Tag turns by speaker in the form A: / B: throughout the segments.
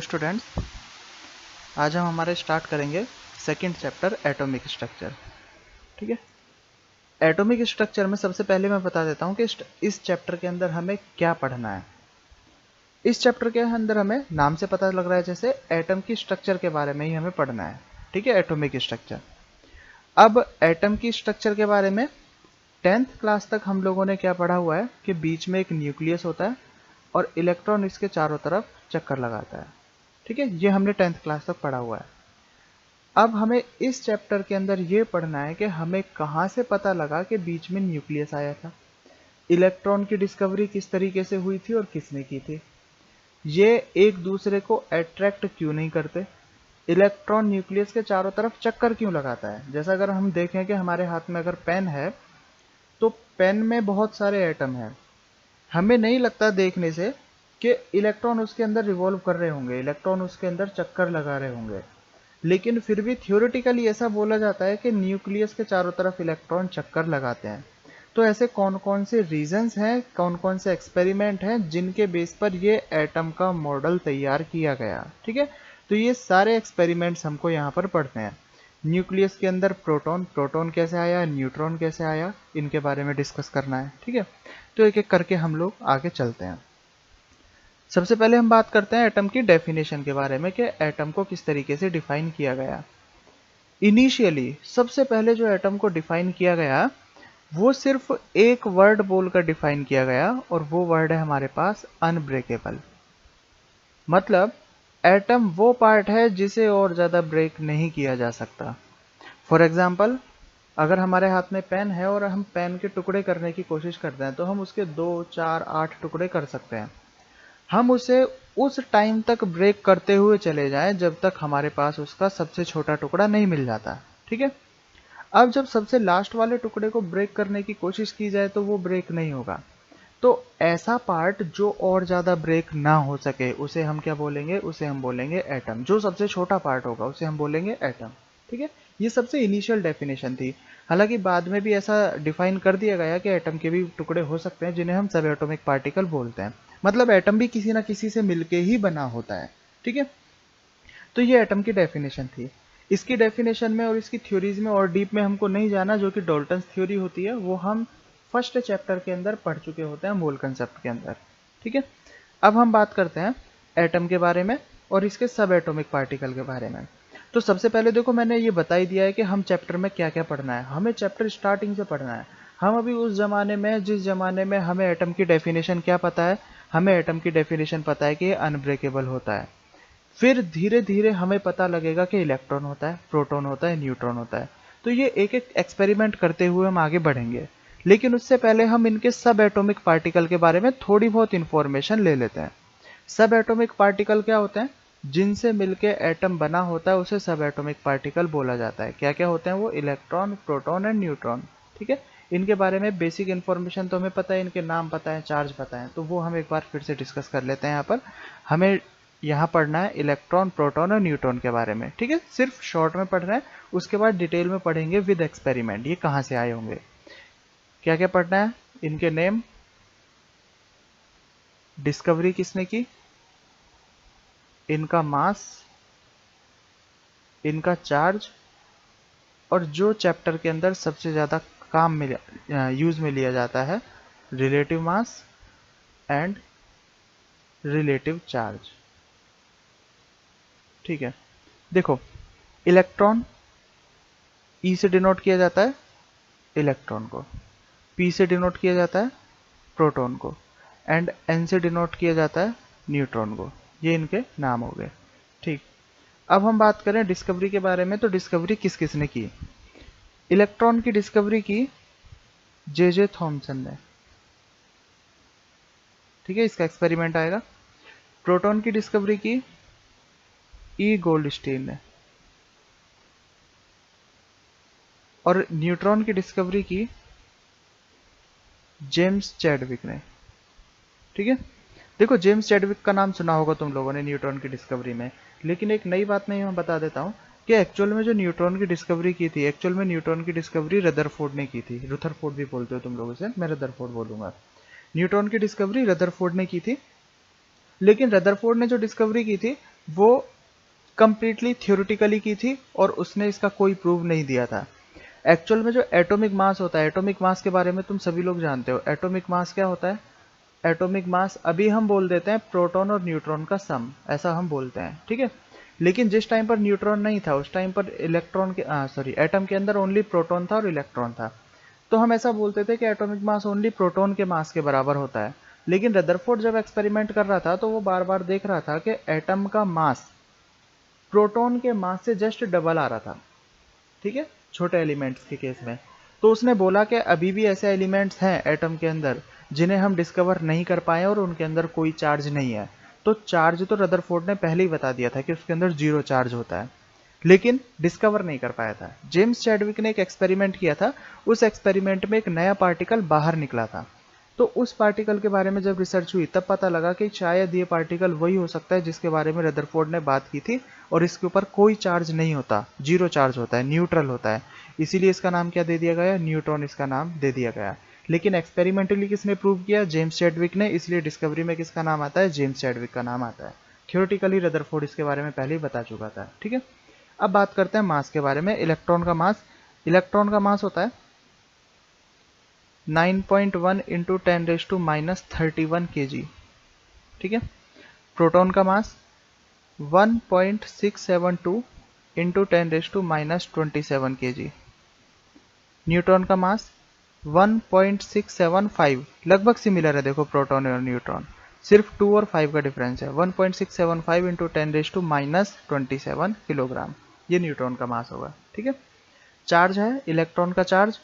A: Students, आज हम हमारे स्टार्ट करेंगे सेकंड चैप्टर एटॉमिक स्ट्रक्चर। ठीक है। एटॉमिक स्ट्रक्चर में सबसे पहले मैं बता देता हूँ कि इस चैप्टर के अंदर हमें क्या पढ़ना है। इस चैप्टर के अंदर हमें नाम से पता लग रहा है जैसे एटम की स्ट्रक्चर के बारे में ही हमें पढ़ना है। ठीक है, एटॉमिक स्ट्रक्चर। अब एटम की स्ट्रक्चर के बारे में 10th क्लास तक हम लोगों ने क्या पढ़ा हुआ है कि बीच में एक न्यूक्लियस होता है और इलेक्ट्रॉन इसके चारों तरफ चक्कर लगाता है। ठीक है, ये हमने 10th क्लास तक पढ़ा हुआ है। अब हमें इस चैप्टर के अंदर ये पढ़ना है कि हमें कहाँ से पता लगा कि बीच में न्यूक्लियस आया था, इलेक्ट्रॉन की डिस्कवरी किस तरीके से हुई थी और किसने की थी, ये एक दूसरे को अट्रैक्ट क्यों नहीं करते, इलेक्ट्रॉन न्यूक्लियस के चारों तरफ चक्कर क्यों लगाता है। जैसा अगर हम देखें कि हमारे हाथ में अगर पेन है तो पेन में बहुत सारे एटम हैं, हमें नहीं लगता देखने से कि इलेक्ट्रॉन उसके अंदर रिवॉल्व कर रहे होंगे, इलेक्ट्रॉन उसके अंदर चक्कर लगा रहे होंगे, लेकिन फिर भी थ्योरेटिकली ऐसा बोला जाता है कि न्यूक्लियस के चारों तरफ इलेक्ट्रॉन चक्कर लगाते हैं। तो ऐसे कौन कौन से रीजंस हैं, कौन कौन से एक्सपेरिमेंट हैं जिनके बेस पर ये एटम का मॉडल तैयार किया गया। ठीक है, तो ये सारे एक्सपेरिमेंट्स हमको यहाँ पर पढ़ते हैं। न्यूक्लियस के अंदर प्रोटॉन प्रोटॉन कैसे आया, न्यूट्रॉन कैसे आया, इनके बारे में डिस्कस करना है। ठीक है, तो एक एक करके हम लोग आगे चलते हैं। सबसे पहले हम बात करते हैं एटम की डेफिनेशन के बारे में कि एटम को किस तरीके से डिफाइन किया गया। इनिशियली सबसे पहले जो एटम को डिफाइन किया गया वो सिर्फ एक वर्ड बोलकर डिफाइन किया गया और वो वर्ड है हमारे पास अनब्रेकेबल। मतलब एटम वो पार्ट है जिसे और ज़्यादा ब्रेक नहीं किया जा सकता। फॉर एग्जाम्पल, अगर हमारे हाथ में पेन है और हम पेन के टुकड़े करने की कोशिश करते हैं तो हम उसके 2, 4, 8 टुकड़े कर सकते हैं। हम उसे उस टाइम तक ब्रेक करते हुए चले जाएं जब तक हमारे पास उसका सबसे छोटा टुकड़ा नहीं मिल जाता। ठीक है, अब जब सबसे लास्ट वाले टुकड़े को ब्रेक करने की कोशिश की जाए तो वो ब्रेक नहीं होगा। तो ऐसा पार्ट जो और ज़्यादा ब्रेक ना हो सके उसे हम क्या बोलेंगे, उसे हम बोलेंगे एटम। जो सबसे छोटा पार्ट होगा उसे हम बोलेंगे एटम। ठीक है, ये सबसे इनिशियल डेफिनेशन थी। हालांकि बाद में भी ऐसा डिफाइन कर दिया गया कि एटम के भी टुकड़े हो सकते हैं जिन्हें हम सब एटॉमिक पार्टिकल बोलते हैं। मतलब एटम भी किसी ना किसी से मिलके ही बना होता है। ठीक है, तो ये एटम की डेफिनेशन थी। इसकी डेफिनेशन में और इसकी थ्योरीज में और डीप में हमको नहीं जाना, जो कि डॉल्टन्स थ्योरी होती है वो हम फर्स्ट चैप्टर के अंदर पढ़ चुके होते हैं मोल कंसेप्ट के अंदर। ठीक है, अब हम बात करते हैं एटम के बारे में और इसके सब एटॉमिक पार्टिकल के बारे में। तो सबसे पहले देखो, मैंने ये बता ही दिया है कि हम चैप्टर में क्या क्या पढ़ना है। हमें चैप्टर स्टार्टिंग से पढ़ना है। हम अभी उस जमाने में, जिस जमाने में हमें एटम की डेफिनेशन क्या पता है, हमें एटम की डेफिनेशन पता है कि ये अनब्रेकेबल होता है। फिर धीरे धीरे हमें पता लगेगा कि इलेक्ट्रॉन होता है, प्रोटॉन होता है, न्यूट्रॉन होता है। तो ये एक एक एक्सपेरिमेंट करते हुए हम आगे बढ़ेंगे, लेकिन उससे पहले हम इनके सब एटॉमिक पार्टिकल के बारे में थोड़ी बहुत इंफॉर्मेशन ले लेते हैं। सब एटॉमिक पार्टिकल क्या होते हैं? जिनसे मिलके एटम बना होता है उसे सब एटॉमिक पार्टिकल बोला जाता है। क्या क्या होते हैं वो? Electron, proton and neutron. ठीक है, इनके बारे में बेसिक इन्फॉर्मेशन तो हमें पता है, इनके नाम पता है, चार्ज पता है, तो वो हम एक बार फिर से डिस्कस कर लेते हैं। यहाँ पर हमें यहाँ पढ़ना है इलेक्ट्रॉन, प्रोटॉन और न्यूट्रॉन के बारे में। ठीक है, सिर्फ शॉर्ट में पढ़ रहे हैं, उसके बाद डिटेल में पढ़ेंगे विद एक्सपेरिमेंट ये कहाँ से आए होंगे। क्या क्या पढ़ना है? इनके नेम, डिस्कवरी किसने की, इनका मास, इनका चार्ज, और जो चैप्टर के अंदर सबसे ज़्यादा काम में यूज़ में लिया जाता है, relative mass and relative charge. ठीक है, देखो, इलेक्ट्रॉन ई से डिनोट किया जाता है इलेक्ट्रॉन को, पी से डिनोट किया जाता है प्रोटॉन को, एंड एन से डिनोट किया जाता है न्यूट्रॉन को। ये इनके नाम हो गए। ठीक, अब हम बात करें डिस्कवरी के बारे में, तो डिस्कवरी किस किस ने की? इलेक्ट्रॉन की डिस्कवरी की जे थॉमसन ने। ठीक है, इसका एक्सपेरिमेंट आएगा। प्रोटॉन की डिस्कवरी की ई गोल्डस्टीन ने, और न्यूट्रॉन की डिस्कवरी की जेम्स चैडविक ने। ठीक है, देखो, जेम्स चैडविक का नाम सुना होगा तुम लोगों ने न्यूट्रॉन की डिस्कवरी में, लेकिन एक नई बात मैं बता देता हूँ कि एक्चुअल में जो न्यूट्रॉन की डिस्कवरी की थी, एक्चुअल में न्यूट्रॉन की डिस्कवरी रदरफोर्ड ने की थी। रुथरफोर्ड भी बोलते हो तुम लोगों से, मैं रदरफोर्ड बोलूंगा। न्यूट्रॉन की डिस्कवरी रदरफोर्ड ने की थी, लेकिन रदरफोर्ड ने जो डिस्कवरी की थी वो कंप्लीटली थ्योरेटिकली की थी और उसने इसका कोई प्रूव नहीं दिया था। एक्चुअल में जो एटॉमिक मास होता है, एटॉमिक मास के बारे में तुम सभी लोग जानते हो। एटॉमिक मास क्या होता है? एटॉमिक मास अभी हम बोल देते हैं प्रोटॉन और न्यूट्रॉन का सम, ऐसा हम बोलते हैं, ठीक है। लेकिन जिस टाइम पर न्यूट्रॉन नहीं था उस टाइम पर इलेक्ट्रॉन के एटम के अंदर ओनली प्रोटॉन था और इलेक्ट्रॉन था। तो हम ऐसा बोलते थे कि एटॉमिक मास ओनली प्रोटॉन के मास के बराबर होता है। लेकिन रदरफोर्ड जब एक्सपेरिमेंट कर रहा था तो वो बार बार देख रहा था कि एटम का मास प्रोटॉन के मास से जस्ट डबल आ रहा था, ठीक है, छोटे एलिमेंट्स के केस में। तो उसने बोला कि अभी भी ऐसे एलिमेंट्स हैं एटम के अंदर जिन्हें हम डिस्कवर नहीं कर पाए और उनके अंदर कोई चार्ज नहीं है। तो चार्ज तो रदरफोर्ड ने पहले ही बता दिया था कि उसके अंदर जीरो चार्ज होता है, लेकिन डिस्कवर नहीं कर पाया था। जेम्स चैडविक ने एक एक्सपेरिमेंट किया था, उस एक्सपेरिमेंट में एक नया पार्टिकल बाहर निकला था। तो उस पार्टिकल के बारे में जब रिसर्च हुई तब पता लगा कि शायद ये पार्टिकल वही हो सकता है जिसके बारे में रदरफोर्ड ने बात की थी, और इसके ऊपर कोई चार्ज नहीं होता, जीरो चार्ज होता है, न्यूट्रल होता है। इसीलिए इसका नाम क्या दे दिया गया? न्यूट्रॉन इसका नाम दे दिया गया। लेकिन एक्सपेरिमेंटली किसने प्रूव किया? जेम्स चैडविक ने। इसलिए डिस्कवरी में किसका नाम आता है? जेम्स चैडविक का नाम आता है। थ्योरेटिकली रदरफोर्ड इसके बारे में पहले ही बता चुका था, ठीक है। अब बात करते हैं मास के बारे में। इलेक्ट्रॉन का मास, इलेक्ट्रॉन का मास होता है 9.1 इंटू 10⁻⁻31 kg, ठीक है। प्रोटॉन का मास 1.672 इंटू 10⁻⁻27 kg। न्यूट्रॉन का मास 1.675, लगभग सिमिलर है, देखो प्रोटॉन और न्यूट्रॉन, सिर्फ 2 और 5 का डिफरेंस है। 1.675 इंटू 10⁻⁻27 किलोग्राम, ये न्यूट्रॉन का मास होगा, ठीक है। चार्ज है, इलेक्ट्रॉन का चार्ज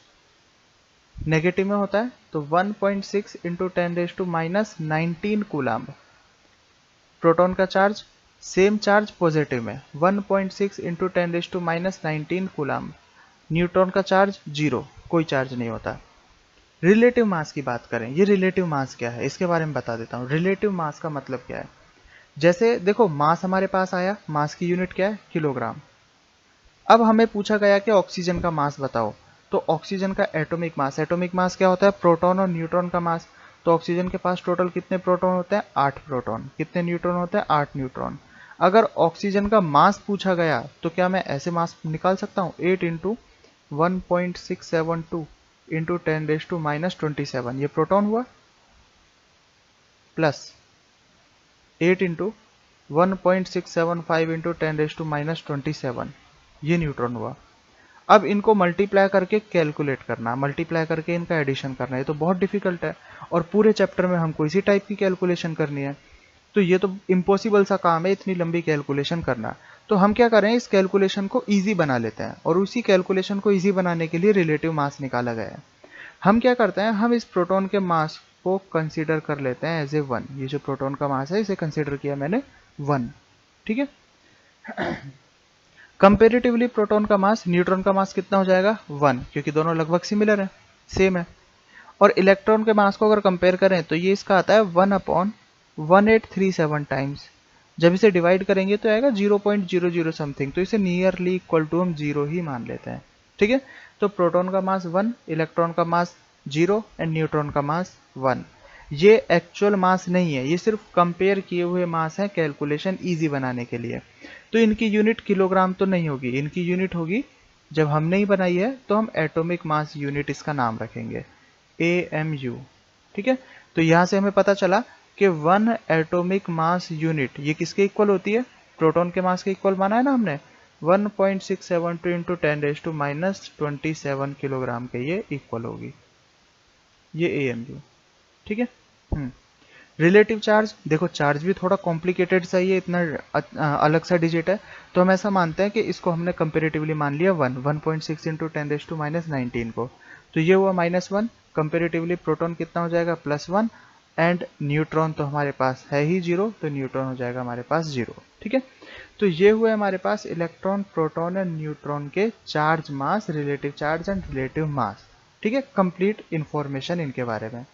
A: नेगेटिव में होता है, तो 1.6 इंटू 10⁻⁻19 कूलाम्ब। प्रोटॉन का चार्ज, सेम चार्ज पॉजिटिव में, 1.6 इंटू 10⁻⁻19 कूलाम्ब। न्यूट्रॉन का चार्ज जीरो, कोई चार्ज नहीं होता। रिलेटिव मास की बात करें, ये रिलेटिव मास क्या है इसके बारे में बता देता हूँ। रिलेटिव मास का मतलब क्या है? जैसे देखो, मास हमारे पास आया, मास की यूनिट क्या है? किलोग्राम। अब हमें पूछा गया कि ऑक्सीजन का मास बताओ, तो ऑक्सीजन का एटॉमिक मास, एटॉमिक मास क्या होता है? प्रोटॉन और न्यूट्रॉन का मास। तो ऑक्सीजन के पास टोटल कितने प्रोटॉन होते हैं? 8 प्रोटॉन। कितने न्यूट्रॉन होते हैं? 8 न्यूट्रॉन। अगर ऑक्सीजन का मास पूछा गया तो क्या मैं ऐसे मास निकाल सकता हूँ? 8 इंटू 1.672 इंटू 10⁻⁻27, ये प्रोटॉन हुआ, प्लस 8 इंटू 1.675 इंटू 10⁻⁻27, ये न्यूट्रॉन हुआ। अब इनको मल्टीप्लाई करके कैलकुलेट करना, मल्टीप्लाई करके इनका एडिशन करना, ये तो बहुत डिफिकल्ट है, और पूरे चैप्टर में हमको इसी टाइप की कैलकुलेशन करनी है। तो ये तो इम्पॉसिबल सा काम है इतनी लंबी कैलकुलेशन करना। तो हम क्या करें, इस कैलकुलेशन को ईजी बना लेते हैं, और उसी कैलकुलेशन को ईजी बनाने के लिए रिलेटिव मास निकाला गया है। हम क्या करते हैं, हम इस प्रोटॉन के मास को कंसीडर कर लेते हैं एज ए 1। ये जो प्रोटॉन का मास है इसे कंसीडर किया मैंने 1, ठीक है। कंपेरेटिवली प्रोटॉन का मास न्यूट्रॉन का मास कितना हो जाएगा? 1, क्योंकि दोनों लगभग सिमिलर है, सेम है। और इलेक्ट्रॉन के मास को अगर कंपेयर करें तो ये इसका आता है 1/1837 टाइम्स। जब इसे डिवाइड करेंगे तो आएगा 0.00 समथिंग, तो इसे नियरली इक्वल टू हम 0 ही मान लेते हैं, ठीक है। तो प्रोटॉन का मास 1, इलेक्ट्रॉन का मास 0 एंड न्यूट्रॉन का मास 1। ये एक्चुअल मास नहीं है, ये सिर्फ कंपेयर किए हुए मास है कैलकुलेशन ईजी बनाने के लिए। तो इनकी यूनिट किलोग्राम तो नहीं होगी, इनकी यूनिट होगी, जब हमने ही बनाई है तो हम एटॉमिक मास यूनिट इसका नाम रखेंगे AMU, ठीक है। तो यहां से हमें पता चला कि 1 एटॉमिक मास यूनिट ये किसके इक्वल होती है? प्रोटॉन के मास के इक्वल माना है ना हमने, 1.672 इंटू 10⁻⁻27 किलोग्राम के ये इक्वल होगी, ये AMU, ठीक है। रिलेटिव चार्ज, देखो चार्ज भी थोड़ा कॉम्प्लिकेटेड सा ही है, इतना अलग सा डिजिट है, तो हम ऐसा मानते हैं कि इसको हमने कंपेरेटिवली मान लिया 1.6 इंटू 10⁻⁻19 को, तो ये हुआ -1। कंपेरेटिवली प्रोटॉन कितना हो जाएगा? +1, एंड न्यूट्रॉन तो हमारे पास है ही 0, तो न्यूट्रॉन हो जाएगा हमारे पास 0, ठीक है। तो ये हुए हमारे पास इलेक्ट्रॉन, प्रोटॉन एंड न्यूट्रॉन के charge mass, relative charge and relative mass, ठीक है, कंप्लीट इंफॉर्मेशन इनके बारे में।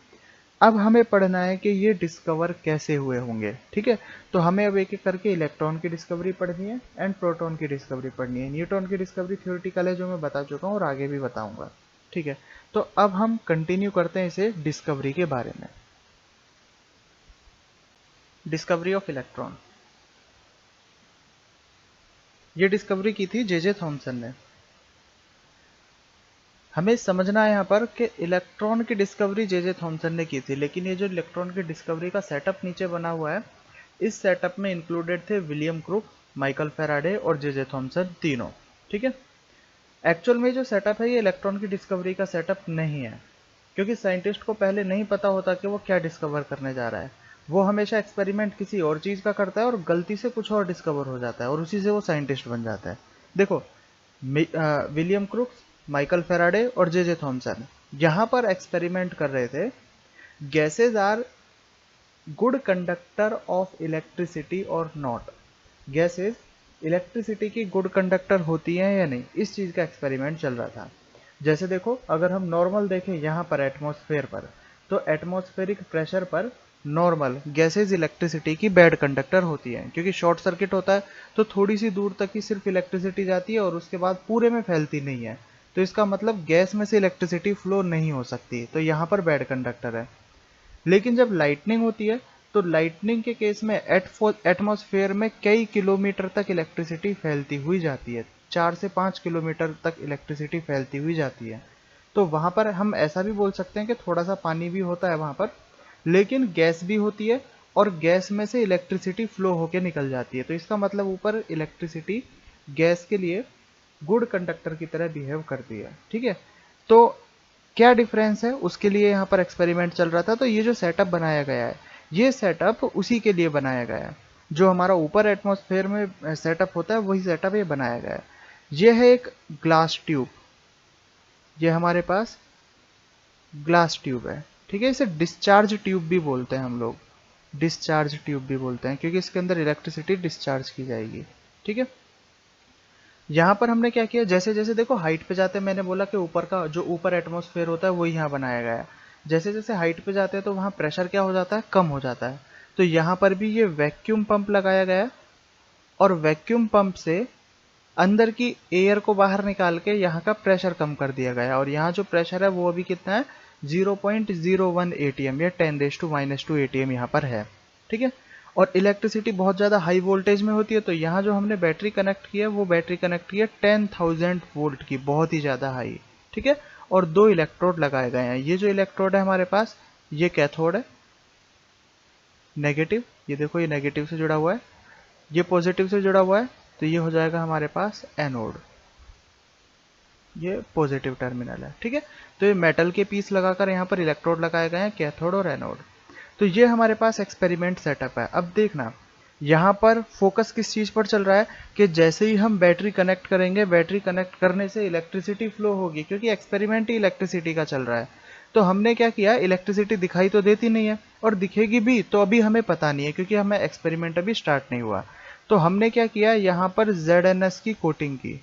A: अब हमें पढ़ना है कि ये डिस्कवर कैसे हुए होंगे, ठीक है। तो हमें अब एक एक करके इलेक्ट्रॉन की डिस्कवरी पढ़नी है एंड प्रोटॉन की डिस्कवरी पढ़नी है। न्यूट्रॉन की डिस्कवरी थ्योरेटिकल है, जो मैं बता चुका हूँ और आगे भी बताऊंगा, ठीक है। तो अब हम कंटिन्यू करते हैं इसे डिस्कवरी के बारे में। Discovery of electron. ये डिस्कवरी की थी जे थॉमसन ने। हमें समझना है यहाँ पर कि इलेक्ट्रॉन की डिस्कवरी जे थॉमसन ने की थी, लेकिन ये जो इलेक्ट्रॉन की डिस्कवरी का सेटअप नीचे बना हुआ है, इस सेटअप में इंक्लूडेड थे विलियम क्रूक, माइकल फैराडे और जे थॉमसन तीनों। ठीक है। एक्चुअल में जो सेटअप है ये इलेक्ट्रॉन की डिस्कवरी का सेटअप नहीं है, क्योंकि साइंटिस्ट को पहले नहीं पता होता कि वो क्या डिस्कवर करने जा रहा है। वो हमेशा एक्सपेरिमेंट किसी और चीज़ का करता है और गलती से कुछ और डिस्कवर हो जाता है और उसी से वो साइंटिस्ट बन जाता है। देखो, विलियम क्रूक्स, माइकल फेराडे और जे थॉमसन यहाँ पर एक्सपेरिमेंट कर रहे थे gases are good conductor of electricity और नॉट। गैसेज इलेक्ट्रिसिटी की गुड कंडक्टर होती हैं या नहीं, इस चीज़ का एक्सपेरिमेंट चल रहा था। जैसे देखो, अगर हम नॉर्मल देखें यहाँ पर एटमॉस्फेयर पर, तो एटमॉस्फेरिक प्रेशर पर नॉर्मल गैसेज इलेक्ट्रिसिटी की बैड कंडक्टर होती हैं, क्योंकि शॉर्ट सर्किट होता है तो थोड़ी सी दूर तक ही सिर्फ इलेक्ट्रिसिटी जाती है और उसके बाद पूरे में फैलती नहीं है। तो इसका मतलब गैस में से इलेक्ट्रिसिटी फ्लो नहीं हो सकती, तो यहाँ पर बैड कंडक्टर है। लेकिन जब लाइटनिंग होती है तो लाइटनिंग के केस में एटमॉस्फेयर में कई किलोमीटर तक इलेक्ट्रिसिटी फैलती हुई जाती है, 4 से 5 किलोमीटर तक इलेक्ट्रिसिटी फैलती हुई जाती है। तो वहां पर हम ऐसा भी बोल सकते हैं कि थोड़ा सा पानी भी होता है वहां पर, लेकिन गैस भी होती है और गैस में से इलेक्ट्रिसिटी फ्लो होके निकल जाती है। तो इसका मतलब ऊपर इलेक्ट्रिसिटी गैस के लिए गुड कंडक्टर की तरह बिहेव करती है। ठीक है। तो क्या डिफरेंस है उसके लिए यहाँ पर एक्सपेरिमेंट चल रहा था। तो ये जो सेटअप बनाया गया है, ये सेटअप उसी के लिए बनाया गया है। जो हमारा ऊपर एटमॉस्फेयर में सेटअप होता है वही सेटअप ये बनाया गया है। ये है एक ग्लास ट्यूब, ये हमारे पास ग्लास ट्यूब है। ठीक है। इसे डिस्चार्ज ट्यूब भी बोलते हैं हम लोग, डिस्चार्ज ट्यूब भी बोलते हैं, क्योंकि इसके अंदर इलेक्ट्रिसिटी डिस्चार्ज की जाएगी। ठीक है। यहाँ पर हमने क्या किया, जैसे जैसे देखो हाइट पे जाते हैं, मैंने बोला कि ऊपर का जो ऊपर एटमॉस्फेयर होता है वही यहाँ बनाया गया है। जैसे जैसे हाइट पे जाते हैं तो वहाँ प्रेशर क्या हो जाता है, कम हो जाता है। तो यहाँ पर भी ये वैक्यूम पंप लगाया गया है और वैक्यूम पंप से अंदर की एयर को बाहर निकाल के यहाँ का प्रेशर कम कर दिया गया है। और यहाँ जो प्रेशर है वो अभी कितना है, 0.01 एटीएम या 10⁻² एटीएम यहाँ पर है। ठीक है। और इलेक्ट्रिसिटी बहुत ज़्यादा हाई वोल्टेज में होती है, तो यहाँ जो हमने बैटरी कनेक्ट की है वो बैटरी कनेक्ट की है 10,000 वोल्ट की, बहुत ही ज़्यादा हाई। ठीक है। और 2 इलेक्ट्रोड लगाए गए हैं। ये जो इलेक्ट्रोड है हमारे पास, ये कैथोड है नेगेटिव, ये देखो ये नेगेटिव से जुड़ा हुआ है, ये पॉजिटिव से जुड़ा हुआ है, तो ये हो जाएगा हमारे पास एनोड, ये पॉजिटिव टर्मिनल है। ठीक है। तो ये मेटल के पीस लगाकर यहाँ पर इलेक्ट्रोड लगाए गए हैं, कैथोड और एनोड। तो ये हमारे पास एक्सपेरिमेंट सेटअप है। अब देखना यहाँ पर फोकस किस चीज़ पर चल रहा है कि जैसे ही हम बैटरी कनेक्ट करेंगे, बैटरी कनेक्ट करने से इलेक्ट्रिसिटी फ्लो होगी, क्योंकि एक्सपेरिमेंट ही इलेक्ट्रिसिटी का चल रहा है। तो हमने क्या किया, इलेक्ट्रिसिटी दिखाई तो देती नहीं है और दिखेगी भी तो अभी हमें पता नहीं है, क्योंकि हमें एक्सपेरिमेंट अभी स्टार्ट नहीं हुआ। तो हमने क्या किया, यहाँ पर ZNS की कोटिंग की।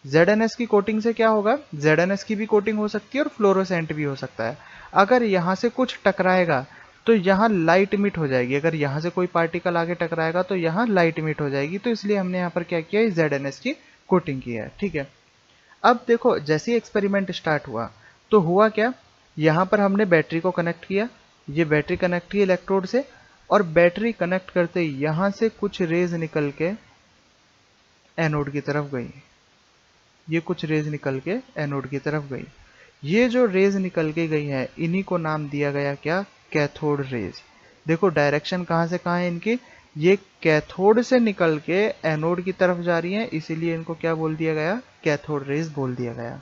A: ZNS की कोटिंग से क्या होगा, ZNS की भी कोटिंग हो सकती है और फ्लोरोसेंट भी हो सकता है। अगर यहाँ से कुछ टकराएगा तो यहाँ लाइट इमिट हो जाएगी, अगर यहाँ से कोई पार्टिकल आगे टकराएगा तो यहाँ लाइट इमिट हो जाएगी। तो इसलिए हमने यहाँ पर क्या किया, ZNS की कोटिंग की है। ठीक है। अब देखो जैसे ही एक्सपेरिमेंट स्टार्ट हुआ तो हुआ क्या, यहाँ पर हमने बैटरी को कनेक्ट किया, ये बैटरी कनेक्ट की इलेक्ट्रोड से, और बैटरी कनेक्ट करते ही यहाँ से कुछ रेज निकल के एनोड की तरफ गई, ये कुछ रेज निकल के एनोड की तरफ गई। ये जो रेज निकल के गई है इन्हीं को नाम दिया गया क्या, कैथोड रेज। देखो डायरेक्शन कहाँ से कहाँ है इनकी, ये कैथोड से निकल के एनोड की तरफ जा रही है, इसीलिए इनको क्या बोल दिया गया, कैथोड रेज बोल दिया गया।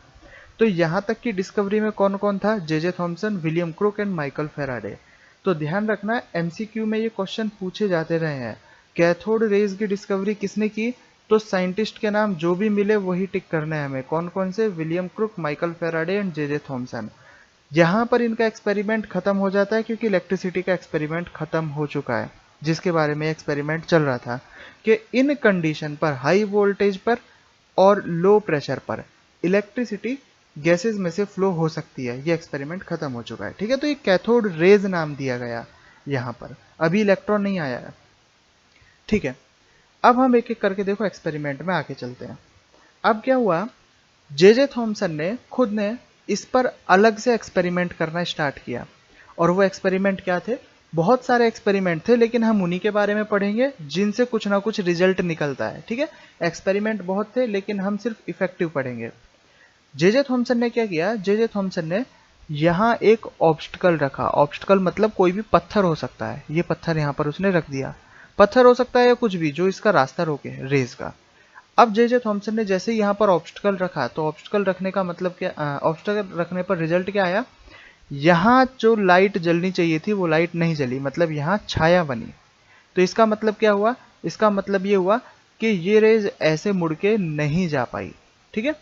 A: तो यहाँ तक की डिस्कवरी में कौन कौन था, J Thomson, William crook and Michael Faraday. तो ध्यान रखना एमसीक्यू में ये क्वेश्चन पूछे जाते रहे हैं, कैथोड रेज की डिस्कवरी किसने की, तो साइंटिस्ट के नाम जो भी मिले वही टिक करने हैं हमें, कौन कौन से, William crook, Michael Faraday and J Thomson. यहाँ पर इनका एक्सपेरिमेंट खत्म हो जाता है, क्योंकि इलेक्ट्रिसिटी का एक्सपेरिमेंट खत्म हो चुका है, जिसके बारे में एक्सपेरिमेंट चल रहा था कि इन कंडीशन पर, हाई वोल्टेज पर और लो प्रेशर पर इलेक्ट्रिसिटी गैसेस में से फ्लो हो सकती है। ये एक्सपेरिमेंट खत्म हो चुका है। ठीक है। तो ये कैथोड रेज नाम दिया गया यहाँ पर, अभी इलेक्ट्रॉन नहीं आया है। ठीक है। अब हम एक एक करके देखो एक्सपेरिमेंट में आके चलते हैं। अब क्या हुआ, जे थॉमसन ने खुद ने इस पर अलग से एक्सपेरिमेंट करना स्टार्ट किया, और वो एक्सपेरिमेंट क्या थे, बहुत सारे एक्सपेरिमेंट थे, लेकिन हम उन्हीं के बारे में पढ़ेंगे जिनसे कुछ ना कुछ रिजल्ट निकलता है। ठीक है, एक्सपेरिमेंट बहुत थे लेकिन हम सिर्फ इफेक्टिव पढ़ेंगे। जे थॉमसन ने क्या किया, जे थॉमसन ने यहाँ एक ऑब्स्टकल रखा। ऑब्स्टकल मतलब कोई भी पत्थर हो सकता है, ये पत्थर यहाँ पर उसने रख दिया। पत्थर हो सकता है या कुछ भी जो इसका रास्ता रोके रेज का। अब जे थॉमसन ने जैसे ही यहाँ पर ऑब्स्टकल रखा, तो ऑब्स्टकल रखने का मतलब क्या, ऑब्स्टकल रखने पर रिजल्ट क्या आया, यहाँ जो लाइट जलनी चाहिए थी वो लाइट नहीं जली, मतलब यहाँ छाया बनी। तो इसका मतलब क्या हुआ, इसका मतलब ये हुआ कि ये रेज ऐसे मुड़ के नहीं जा पाई। ठीक है,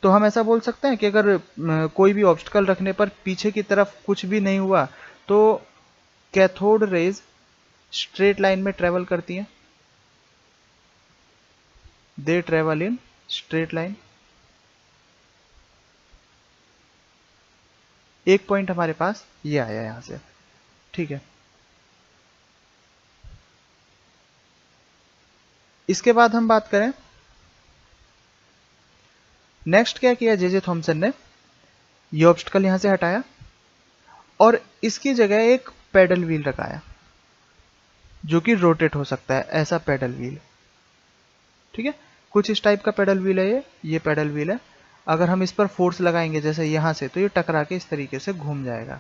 A: तो हम ऐसा बोल सकते हैं कि अगर कोई भी ऑब्स्टकल रखने पर पीछे की तरफ कुछ भी नहीं हुआ तो कैथोड रेज स्ट्रेट लाइन में ट्रेवल करती हैं, they travel in straight line. एक पॉइंट हमारे पास ये आया यहां से। ठीक है, इसके बाद हम बात करें नेक्स्ट क्या किया जे थॉमसन ने, ये ऑब्स्टकल यहां से हटाया और इसकी जगह एक पेडल व्हील लगाया जो कि रोटेट हो सकता है, ऐसा पेडल व्हील। ठीक है, कुछ इस टाइप का पेडल व्हील है, ये पेडल व्हील है। अगर हम इस पर फोर्स लगाएंगे जैसे यहां से, तो ये टकरा के इस तरीके से घूम जाएगा।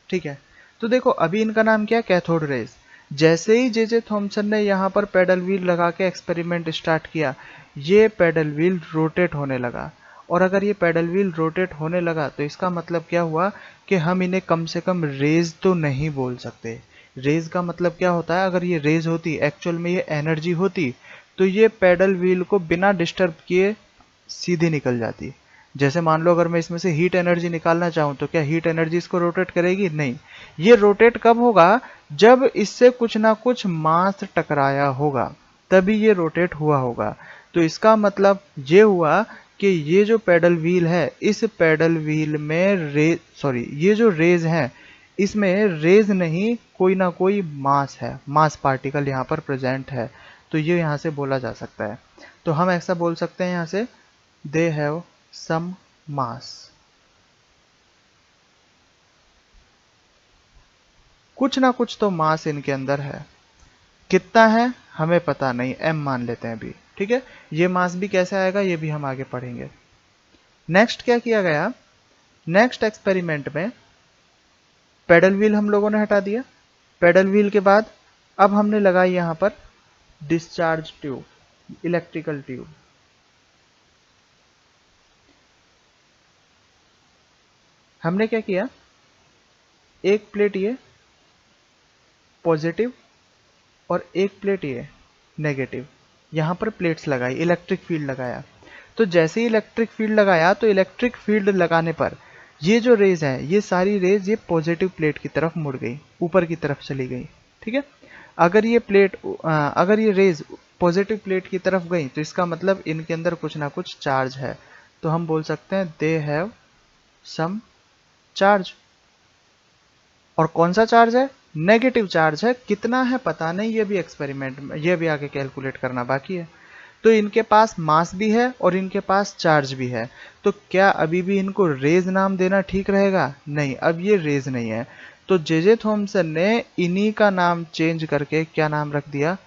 A: ठीक है, तो देखो अभी इनका नाम क्या है, कैथोड रेज। जैसे ही जे थॉमसन ने यहाँ पर पेडल व्हील लगा के एक्सपेरिमेंट स्टार्ट किया, ये पेडल व्हील रोटेट होने लगा। और अगर ये पेडल व्हील रोटेट होने लगा तो इसका मतलब क्या हुआ कि हम इन्हें कम से कम रेज तो नहीं बोल सकते। रेज का मतलब क्या होता है, अगर ये रेज होती, एक्चुअल में ये एनर्जी होती, तो ये पेडल व्हील को बिना डिस्टर्ब किए सीधी निकल जाती। जैसे मान लो अगर मैं इसमें से हीट एनर्जी निकालना चाहूं तो क्या हीट एनर्जी इसको रोटेट करेगी? नहीं। ये रोटेट कब होगा, जब इससे कुछ ना कुछ मास टकराया होगा, तभी ये रोटेट हुआ होगा। तो इसका मतलब ये हुआ कि ये जो पेडल व्हील है, इस पेडल व्हील में ये जो रेज है, इसमें रेज नहीं, कोई ना कोई मास है, मास पार्टिकल यहाँ पर प्रेजेंट है। तो ये यहाँ से बोला जा सकता है। तो हम ऐसा बोल सकते हैं यहाँ से, दे हैव सम मास। कुछ ना कुछ तो मास इनके अंदर है। कितना है हमें पता नहीं, m मान लेते हैं अभी। ठीक है, ये मास भी कैसे आएगा ये भी हम आगे पढ़ेंगे। नेक्स्ट क्या किया गया, नेक्स्ट एक्सपेरिमेंट में पेडल व्हील हम लोगों ने हटा दिया। पेडल व्हील के बाद अब हमने लगाई यहां पर डिस्चार्ज ट्यूब, इलेक्ट्रिकल ट्यूब। हमने क्या किया, एक प्लेट ये पॉजिटिव और एक प्लेट ये नेगेटिव, यहां पर प्लेट्स लगाई, इलेक्ट्रिक फील्ड लगाया। तो जैसे ही इलेक्ट्रिक फील्ड लगाया, तो इलेक्ट्रिक फील्ड लगाने पर ये जो रेज है, ये सारी रेज ये पॉजिटिव प्लेट की तरफ मुड़ गई, ऊपर की तरफ चली गई। ठीक है, अगर ये रेज पॉजिटिव प्लेट की तरफ गई तो इसका मतलब इनके अंदर कुछ ना कुछ चार्ज है। तो हम बोल सकते हैं दे हैव सम चार्ज। और कौन सा चार्ज है, नेगेटिव चार्ज है। कितना है पता नहीं, ये भी एक्सपेरिमेंट में, ये भी आगे कैलकुलेट करना बाकी है। तो इनके पास मास भी है और इनके पास चार्ज भी है। तो क्या अभी भी इनको रेज नाम देना ठीक रहेगा? नहीं, अब ये रेज नहीं है। तो जे थॉमसन ने इन्हीं का नाम चेंज करके क्या नाम रख दिया,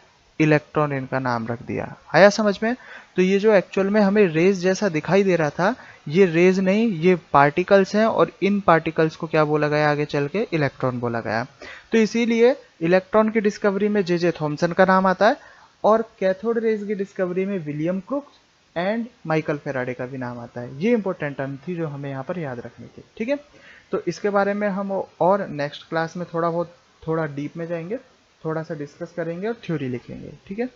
A: इलेक्ट्रॉन इनका नाम रख दिया। आया समझ में? तो ये जो एक्चुअल में हमें रेज जैसा दिखाई दे रहा था, ये रेज नहीं, ये पार्टिकल्स हैं। और इन पार्टिकल्स को क्या बोला गया आगे चल के, इलेक्ट्रॉन बोला गया। तो इसीलिए इलेक्ट्रॉन की डिस्कवरी में जे थॉमसन का नाम आता है और कैथोड रेज की डिस्कवरी में William crooks and Michael Faraday का भी नाम आता है। ये इंपॉर्टेंट टर्म थी जो हमें यहाँ पर याद रखनी थी। ठीक है, तो इसके बारे में हम और नेक्स्ट क्लास में थोड़ा डीप में जाएंगे, थोड़ा सा डिस्कस करेंगे और थ्योरी लिखेंगे। ठीक है।